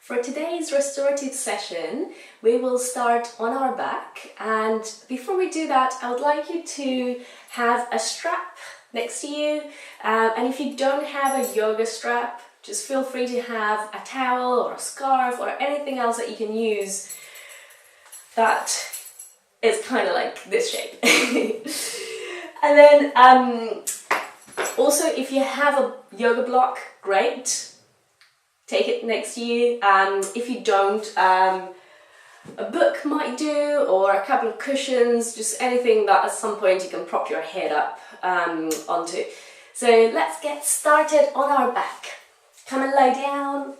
For today's restorative session, we will start on our back, and before we do that, I would like you to have a strap next to you, and if you don't have a yoga strap, just feel free to have a towel or a scarf or anything else that you can use that is kind of like this shape. And then also, if you have a yoga block, great. Take it next to you. If you don't, a book might do, or a couple of cushions, just anything that at some point you can prop your head up onto. So let's get started on our back. Come and lie down.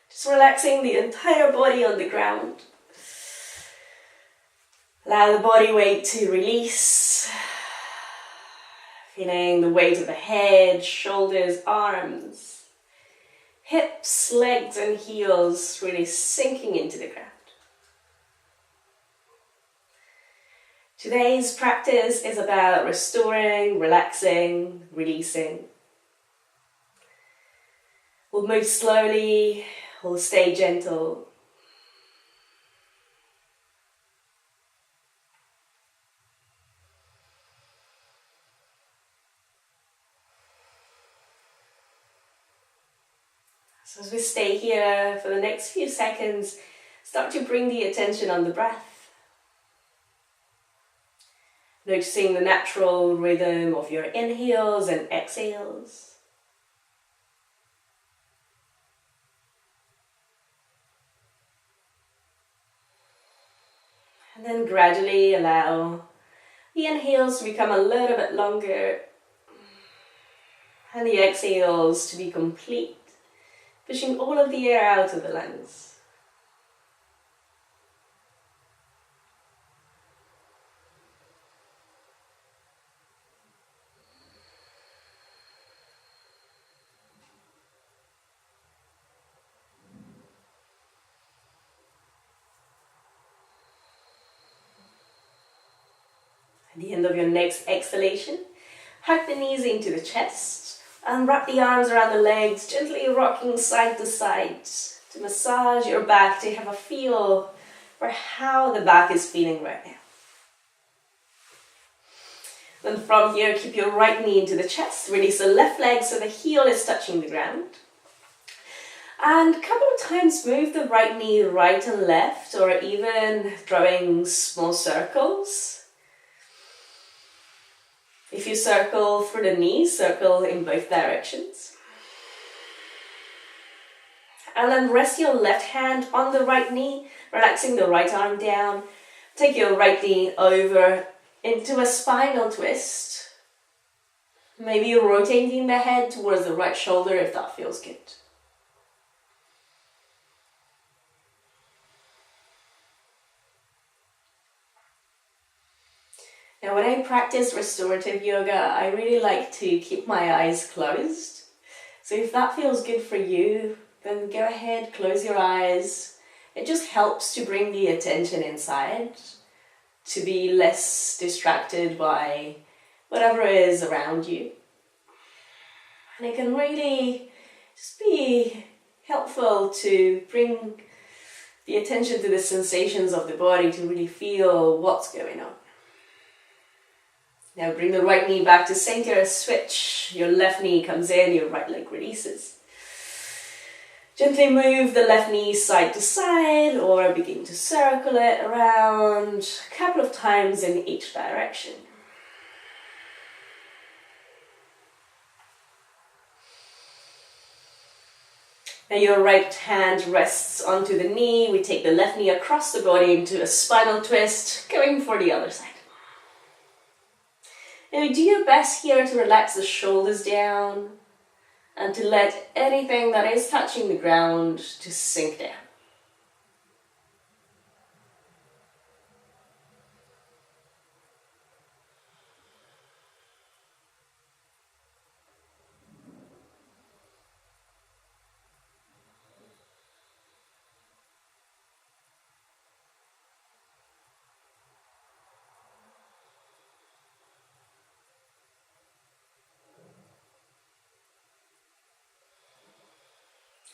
Just relaxing the entire body on the ground. Allow the body weight to release. Feeling the weight of the head, shoulders, arms, hips, legs and heels really sinking into the ground. Today's practice is about restoring, relaxing, releasing. We'll move slowly, we'll stay gentle. So as we stay here for the next few seconds, start to bring the attention on the breath. Noticing the natural rhythm of your inhales and exhales. And then gradually allow the inhales to become a little bit longer and the exhales to be complete. Pushing all of the air out of the lungs. At the end of your next exhalation, hug the knees into the chest. And wrap the arms around the legs, gently rocking side to side to massage your back, to have a feel for how the back is feeling right now. Then from here, keep your right knee into the chest. Release the left leg so the heel is touching the ground. And a couple of times move the right knee right and left, or even drawing small circles. If you circle through the knees, circle in both directions. And then rest your left hand on the right knee, relaxing the right arm down. Take your right knee over into a spinal twist. Maybe you're rotating the head towards the right shoulder if that feels good. Now, when I practice restorative yoga, I really like to keep my eyes closed. So if that feels good for you, then go ahead, close your eyes. It just helps to bring the attention inside, to be less distracted by whatever is around you. And it can really just be helpful to bring the attention to the sensations of the body, to really feel what's going on. Now bring the right knee back to center, switch. Your left knee comes in, your right leg releases. Gently move the left knee side to side, or begin to circle it around a couple of times in each direction. Now your right hand rests onto the knee. We take the left knee across the body into a spinal twist, going for the other side. Now do your best here to relax the shoulders down and to let anything that is touching the ground to sink down.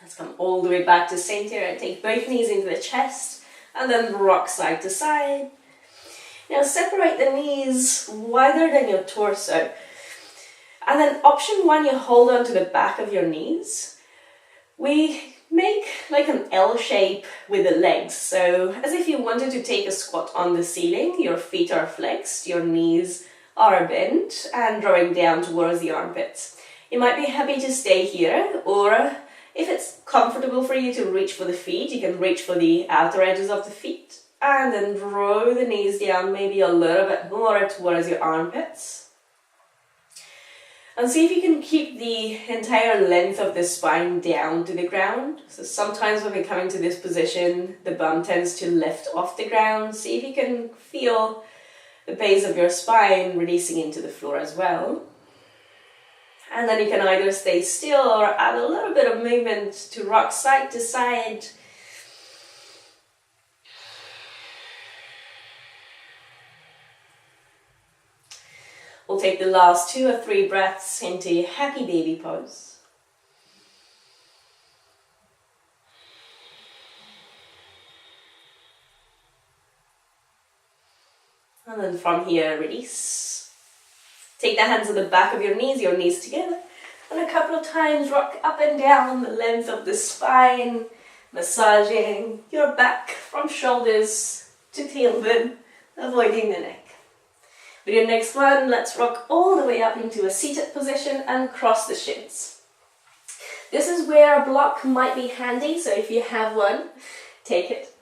Let's come all the way back to center and take both knees into the chest and then rock side to side. Now separate the knees wider than your torso. And then option 1, you hold on to the back of your knees. We make like an L shape with the legs. So as if you wanted to take a squat on the ceiling, your feet are flexed, your knees are bent and drawing down towards the armpits. You might be happy to stay here, or if it's comfortable for you to reach for the feet, you can reach for the outer edges of the feet and then draw the knees down maybe a little bit more towards your armpits. And see if you can keep the entire length of the spine down to the ground. So sometimes when we come into this position, the bum tends to lift off the ground. See if you can feel the base of your spine releasing into the floor as well. And then you can either stay still or add a little bit of movement to rock side to side. We'll take the last 2 or 3 breaths into happy baby pose. And then from here, release. Take the hands at the back of your knees together. And a couple of times rock up and down the length of the spine, massaging your back from shoulders to tailbone, avoiding the neck. With your next one, let's rock all the way up into a seated position and cross the shins. This is where a block might be handy, so if you have one, take it.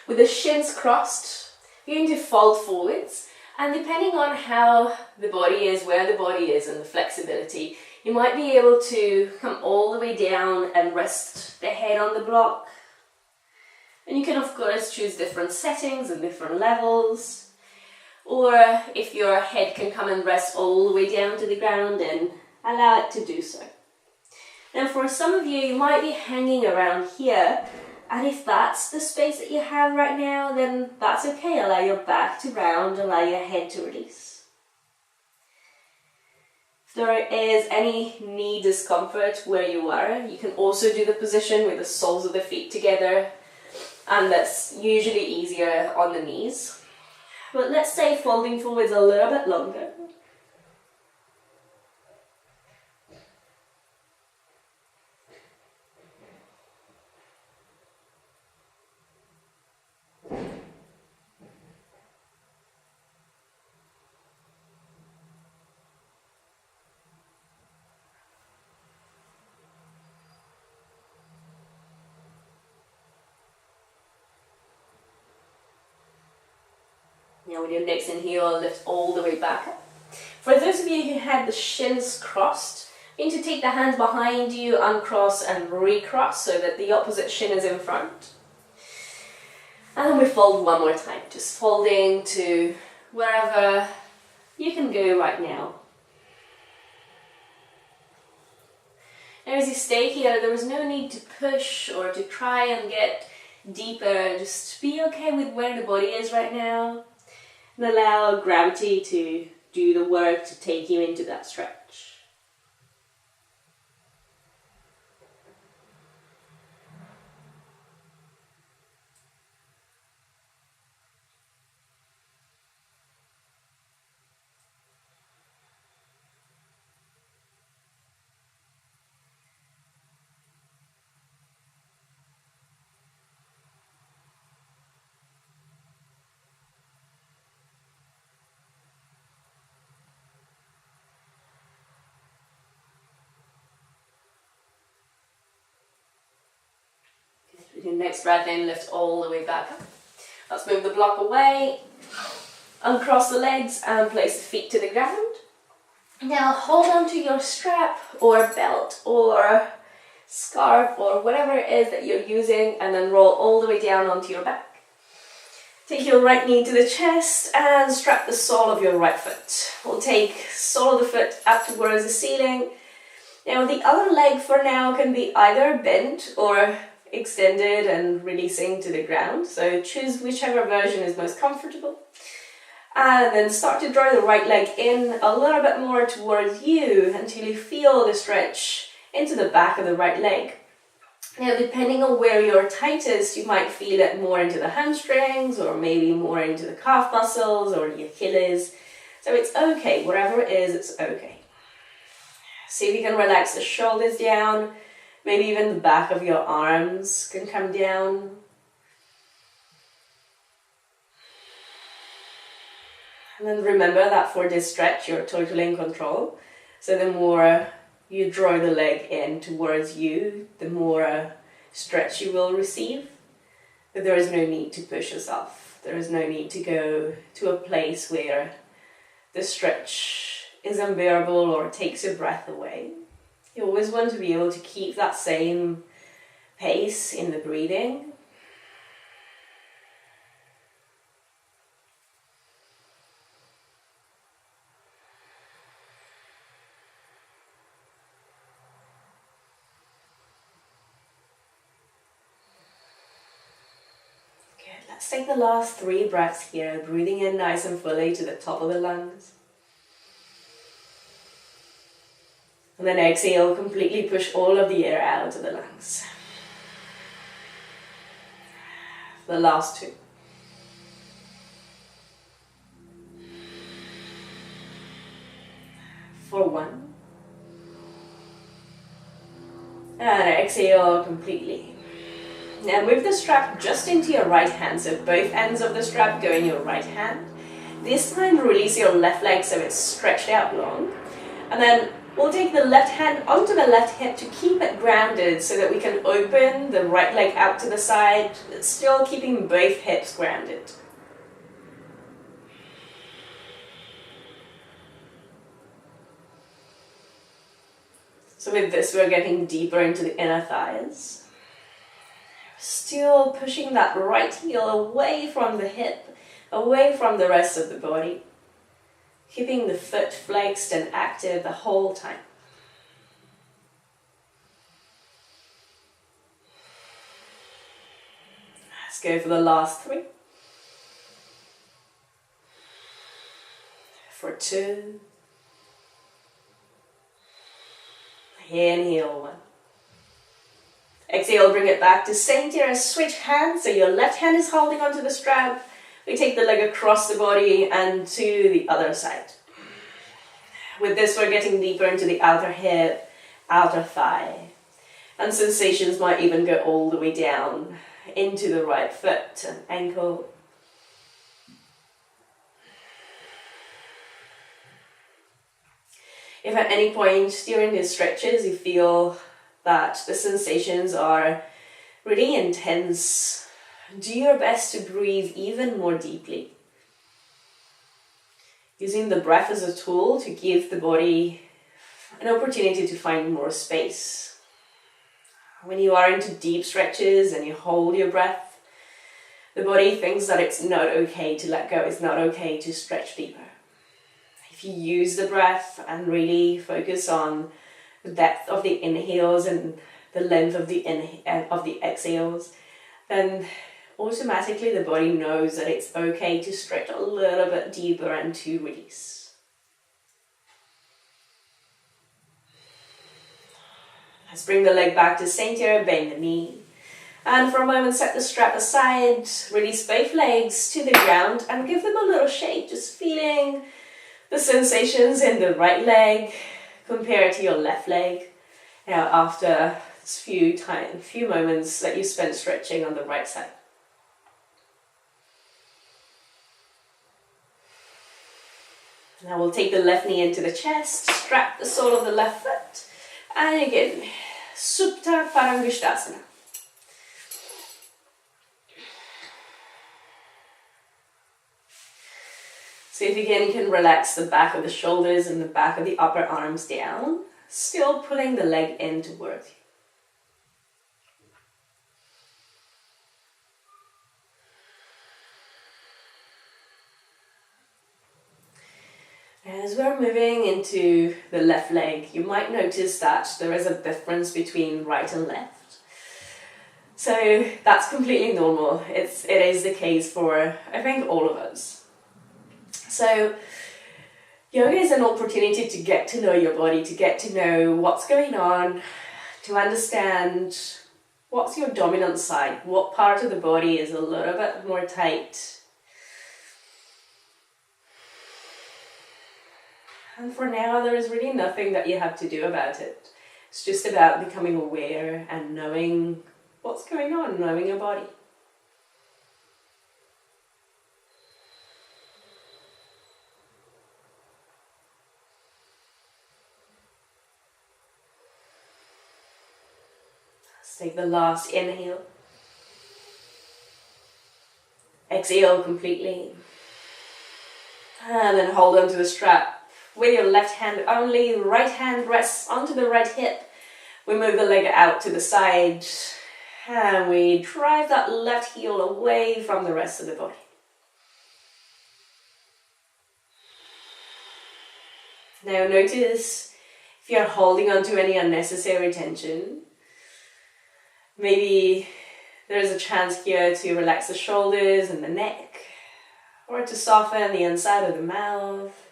With the shins crossed, you're going to fold forwards, and depending on how the body is, where the body is, and the flexibility, you might be able to come all the way down and rest the head on the block. And you can of course choose different settings and different levels. Or if your head can come and rest all the way down to the ground, then allow it to do so. Now for some of you, you might be hanging around here, and if that's the space that you have right now, then that's okay. Allow your back to round, allow your head to release. If there is any knee discomfort where you are, you can also do the position with the soles of the feet together, and that's usually easier on the knees. But let's stay folding forwards a little bit longer. Now with your next inhale, lift all the way back up. For those of you who had the shins crossed, you need to take the hands behind you, uncross and recross so that the opposite shin is in front. And we fold one more time, just folding to wherever you can go right now. Now as you stay here, there is no need to push or to try and get deeper. Just be okay with where the body is right now. And allow gravity to do the work to take you into that stretch. With your next breath in, lift all the way back up. Let's move the block away, uncross the legs and place the feet to the ground. Now hold on to your strap or belt or scarf or whatever it is that you're using, and then roll all the way down onto your back. Take your right knee to the chest and strap the sole of your right foot. We'll take sole of the foot up towards the ceiling. Now the other leg for now can be either bent or extended and releasing to the ground, so choose whichever version is most comfortable. And then start to draw the right leg in a little bit more towards you until you feel the stretch into the back of the right leg. Now, depending on where you're tightest, you might feel it more into the hamstrings or maybe more into the calf muscles or the Achilles. So it's okay, wherever it is, it's okay. See if you can relax the shoulders down, maybe even the back of your arms can come down. And then remember that for this stretch, you're totally in control. So the more you draw the leg in towards you, the more stretch you will receive. But there is no need to push yourself. There is no need to go to a place where the stretch is unbearable or takes your breath away. You always want to be able to keep that same pace in the breathing. Let's take the last 3 breaths here, breathing in nice and fully to the top of the lungs. And then exhale, completely push all of the air out of the lungs. The last 2. For 1. And exhale completely. Now move the strap just into your right hand, so both ends of the strap go in your right hand. This time release your left leg so it's stretched out long. And then we'll take the left hand onto the left hip to keep it grounded so that we can open the right leg out to the side, still keeping both hips grounded. So with this, we're getting deeper into the inner thighs. Still pushing that right heel away from the hip, away from the rest of the body. Keeping the foot flexed and active the whole time. Let's go for the last 3. For 2. Inhale 1. Exhale, bring it back to center, switch hands, so your left hand is holding onto the strap. We take the leg across the body and to the other side. With this, we're getting deeper into the outer hip, outer thigh. And sensations might even go all the way down into the right foot and ankle. If at any point during these stretches you feel that the sensations are really intense, do your best to breathe even more deeply. Using the breath as a tool to give the body an opportunity to find more space. When you are into deep stretches and you hold your breath, the body thinks that it's not okay to let go, it's not okay to stretch deeper. If you use the breath and really focus on the depth of the inhales and the length of the exhales, then automatically the body knows that it's okay to stretch a little bit deeper and to release. Let's bring the leg back to center, bend the knee. And for a moment, set the strap aside, release both legs to the ground and give them a little shake, just feeling the sensations in the right leg compared to your left leg. Now, after a few moments that you spent stretching on the right side. Now we'll take the left knee into the chest, strap the sole of the left foot, and again, Supta Parangusthasana. So if again you can relax the back of the shoulders and the back of the upper arms down, still pulling the leg in towards you. As we're moving into the left leg, you might notice that there is a difference between right and left. So that's completely normal. It is the case for, I think, all of us. So yoga is an opportunity to get to know your body, to get to know what's going on, to understand What's your dominant side? What part of the body is a little bit more tight? And for now, there is really nothing that you have to do about it. It's just about becoming aware and knowing what's going on, knowing your body. Let's take the last inhale. Exhale completely. And then hold on to the strap. With your left hand only, right hand rests onto the right hip. We move the leg out to the side and we drive that left heel away from the rest of the body. Now notice if you're holding on to any unnecessary tension. Maybe there's a chance here to relax the shoulders and the neck, or to soften the inside of the mouth.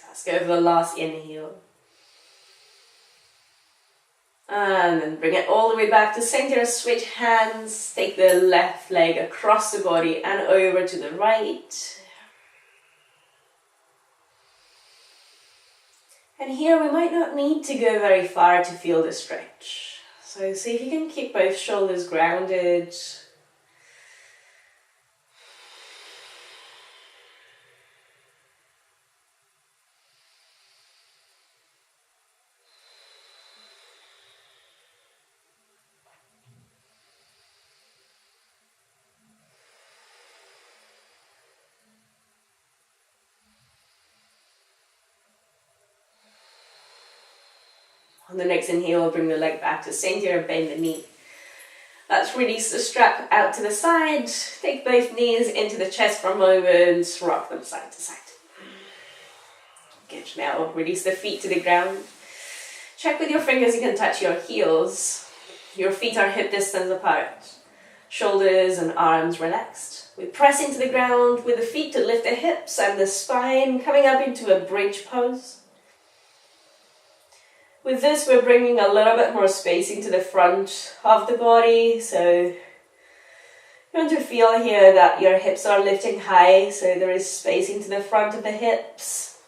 Let's go for the last inhale. And then bring it all the way back to center, switch hands, take the left leg across the body and over to the right. And here we might not need to go very far to feel the stretch. So see if you can keep both shoulders grounded. On the next inhale, bring the leg back to center and bend the knee. Let's release the strap out to the side. Take both knees into the chest for a moment. Rock them side to side. Good. Now release the feet to the ground. Check with your fingers you can touch your heels. Your feet are hip distance apart. Shoulders and arms relaxed. We press into the ground with the feet to lift the hips and the spine, coming up into a bridge pose. With this, we're bringing a little bit more spacing to the front of the body. So you want to feel here that your hips are lifting high, so there is spacing to the front of the hips.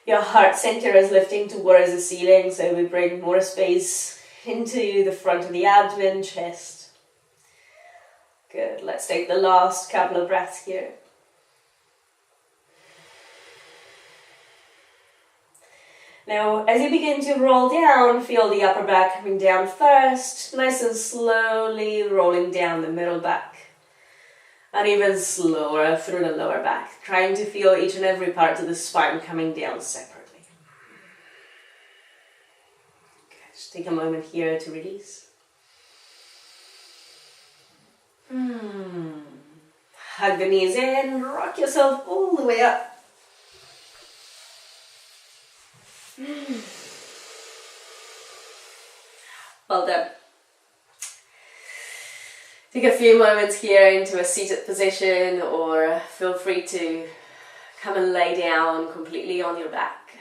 Your heart center is lifting towards the ceiling, so we bring more space into the front of the abdomen, chest. Good. Let's take the last couple of breaths here. Now, as you begin to roll down, feel the upper back coming down first, nice and slowly rolling down the middle back. And even slower through the lower back, trying to feel each and every part of the spine coming down separately. Okay, just take a moment here to release. Hug the knees in, rock yourself all the way up. Well done. Take a few moments here into a seated position, or feel free to come and lay down completely on your back.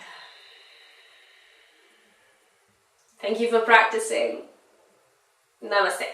Thank you for practicing. Namaste.